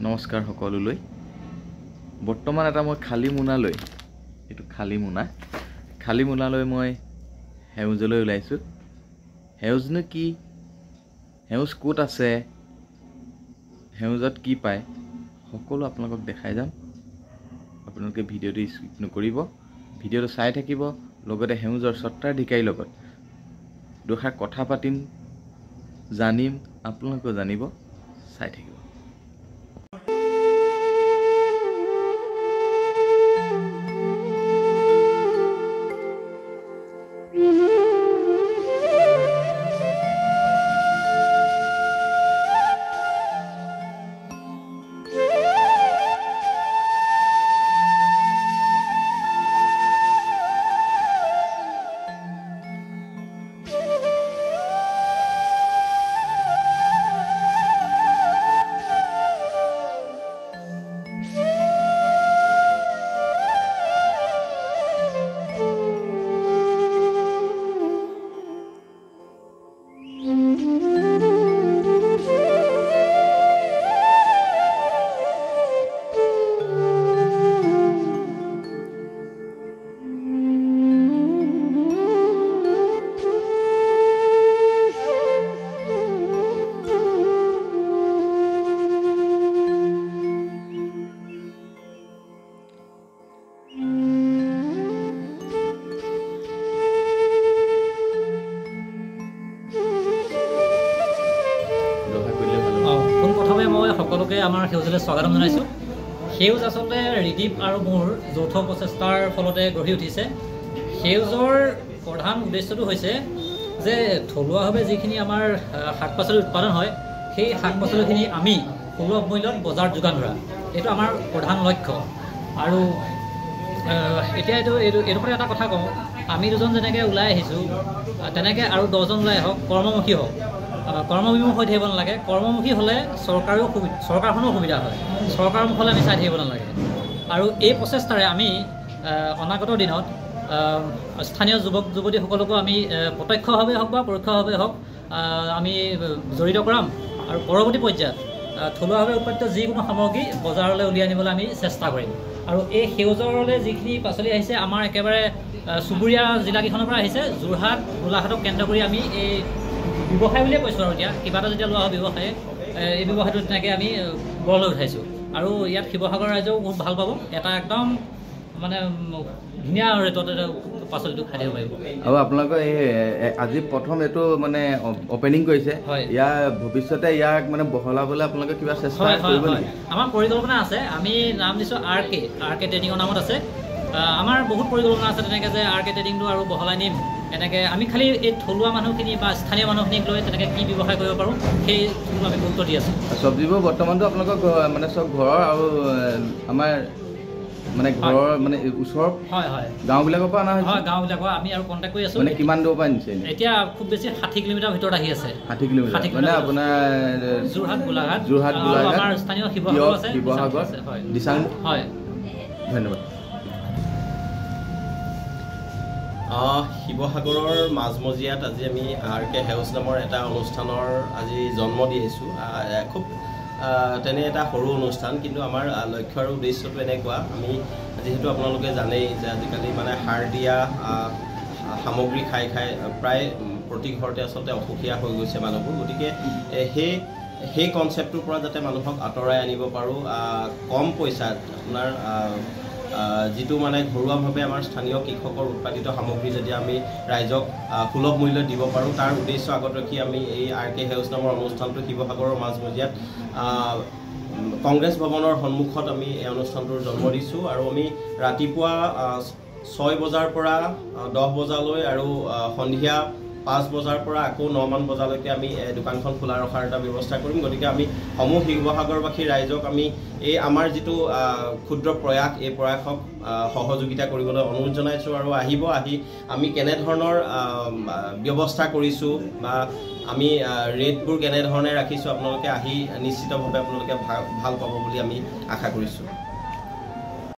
নমস্কাৰ সকলোলৈ বৰ্তমান এটা মই খালী মোনালৈ এটো খালী মোনালৈ মই হেউজলৈ ওলাইছো হেউজনো কি হেউজ কোট আছে হেউজত কি পায় সকলো আপোনালোকক দেখাই যাম আপোনালোকে ভিডিওটো স্কিপ নকৰিব ভিডিওটো চাই থাকিব লগতে হেউজৰ সত্ৰাধিকাৰীৰ লগত দুখাৰ কথা পাতিম জানিম আপোনালোকে জানিব চাই থাকিব সকলোকে আমাৰ সেউজলৈ স্বাগতম জনাইছোঁ সেউজ আচলতে ৰিদীপ আৰু মোৰ যৌথ প্ৰচেষ্টাৰ ফলতে গঢ়ি উঠিছে সেউজৰ প্ৰধান উদ্দেশ্যটো হৈছে যে থলুৱাভাৱে যিখিনি আমাৰ শাক পাচলি উৎপাদন হয় সেই শাক পাচলিখিনি আমি সুলভ মূল্যত বজাৰ যোগান ধৰা এইটো আমাৰ প্ৰধান লক্ষ্য আৰু এতিয়া এইটো এটা কথা কওঁ আমি দুজন যেনেকৈ ওলাই আহিছোঁ তেনেকৈ আৰু 10জন ওলাই আহক কৰ্মমুখী হওক কৰ্মবিমুখ হৈ থাকিব নালাগে কৰ্মমুখী হ'লে চৰকাৰখনৰ সুবিধা হয় চৰকাৰৰ মুখলৈ আমি চাই থাকিব নালাগে আৰু এই প্ৰচেষ্টাৰে আমি অনাগত দিনত স্থানীয় যুৱক যুৱতীসকলকো আমি প্ৰত্যক্ষভাৱে হওক বা পৰোক্ষভাৱে হওক আমি জড়িত কৰাম আৰু পৰৱৰ্তী পৰ্যায়ত থলুৱাভাৱে উৎপাদিত যিকোনো সামগ্ৰী বজাৰলৈ উলিয়াই আনিবলৈ আমি চেষ্টা কৰিম আৰু এই সেউজৰলৈ যিখিনি পাচলি আহিছে আমাৰ একেবাৰে চুবুৰীয়া জিলাকেইখনৰ পৰা আহিছে যোৰহাট গোলাঘাটক কেন্দ্ৰ কৰি আমি এই ব্যৱসায় বুলিয়ে কৈছোঁ আৰু এতিয়া কিবা এটা যেতিয়া লোৱা হয় ব্যৱসায় এই ব্যৱসায়টো তেনেকৈ আমি গঢ় লৈ উঠাইছোঁ আৰু ইয়াত শিৱসাগৰ ৰাইজেও বহুত ভাল পাব এটা একদম মানে ধুনীয়া ৰেটত পাচলিটো খাই থাকিব পাৰিব আৰু আপোনালোকৰ এই আজি প্ৰথম এইটো মানে অপেনিং কৰিছে ইয়াৰ ভৱিষ্যতে ইয়াক মানে বহলাবলৈ আপোনালোকে কিবা চেষ্টা কৰিব নেকি আমাৰ পৰিকল্পনা আছে আমি নাম দিছোঁ আৰ কে ট্ৰেডিঙৰ নামত আছে আমাৰ বহুত পৰিকল্পনা আছে তেনেকৈ যে আৰ কে ট্ৰেডিংটো আৰু বহলাই নিম এনেকৈ আমি খালি এই থলুৱা মানুহখিনি বা স্থানীয় মানুহখিনিক লৈ তেনেকৈ কি ব্যৱসায় কৰিব পাৰোঁ সেইটো আমি গুৰুত্ব দি আছোঁ চব্জিবোৰ বৰ্তমানটো আপোনালোকৰ মানে চব ঘৰৰ আৰু আমাৰ মানে ঘৰৰ মানে ওচৰৰ গাঁওবিলাকৰ পৰা অনা হৈছে গাঁওবিলাকৰ আমি আৰু কণ্টেক্ট কৰি আছোঁ মানে কিমান দূৰৰ পৰা নিছে এতিয়া খুব বেছি 60 কিলোমিটাৰ ভিতৰত আহি আছে 60 কিলোমিটাৰ মানে আপোনাৰ যোৰহাট গোলাঘাট আমাৰ স্থানীয় শিৱসাগৰ দিচাং হয় ধন্যবাদ শিৱসাগৰৰ মাজমজিয়াত আজি আমি আৰ কে হেউজ নামৰ এটা অনুষ্ঠানৰ আজি জন্ম দি আহিছোঁ খুব তেনে এটা সৰু অনুষ্ঠান কিন্তু আমাৰ লক্ষ্য আৰু উদ্দেশ্যটো এনেকুৱা আমি যিহেতু আপোনালোকে জানেই যে আজিকালি মানে সাৰ দিয়া সামগ্ৰী খাই প্ৰায় প্ৰতি ঘৰতে আচলতে অসুখীয়া হৈ গৈছে মানুহবোৰ গতিকে সেই কনচেপ্টটোৰ পৰা যাতে মানুহক আঁতৰাই আনিব পাৰোঁ কম পইচাত আপোনাৰ যিটো মানে ঘৰুৱাভাৱে আমাৰ স্থানীয় কৃষকৰ উৎপাদিত সামগ্ৰী যদি আমি ৰাইজক সুলভ মূল্যত দিব পাৰোঁ তাৰ উদ্দেশ্য আগত ৰাখি আমি এই আৰ কে হেউজ নামৰ অনুষ্ঠানটো শিৱসাগৰৰ মাজমজিয়াত কংগ্ৰেছ ভৱনৰ সন্মুখত আমি এই অনুষ্ঠানটোৰ জন্ম দিছোঁ আৰু আমি ৰাতিপুৱা 6 বজাৰ পৰা 10 বজালৈ আৰু সন্ধিয়া 5 বজাৰ পৰা আকৌ 9মান বজালৈকে আমি দোকানখন খোলা ৰখাৰ এটা ব্যৱস্থা কৰিম গতিকে আমি সমূহ শিৱসাগৰবাসী ৰাইজক আমি এই আমাৰ যিটো ক্ষুদ্ৰ প্ৰয়াস এই প্ৰয়াসক সহযোগিতা কৰিবলৈ অনুৰোধ জনাইছোঁ আৰু আহি আমি কেনেধৰণৰ ব্যৱস্থা কৰিছোঁ বা আমি ৰেটবোৰ কেনেধৰণে ৰাখিছোঁ আপোনালোকে আহি নিশ্চিতভাৱে আপোনালোকে ভাল পাব বুলি আমি আশা কৰিছোঁ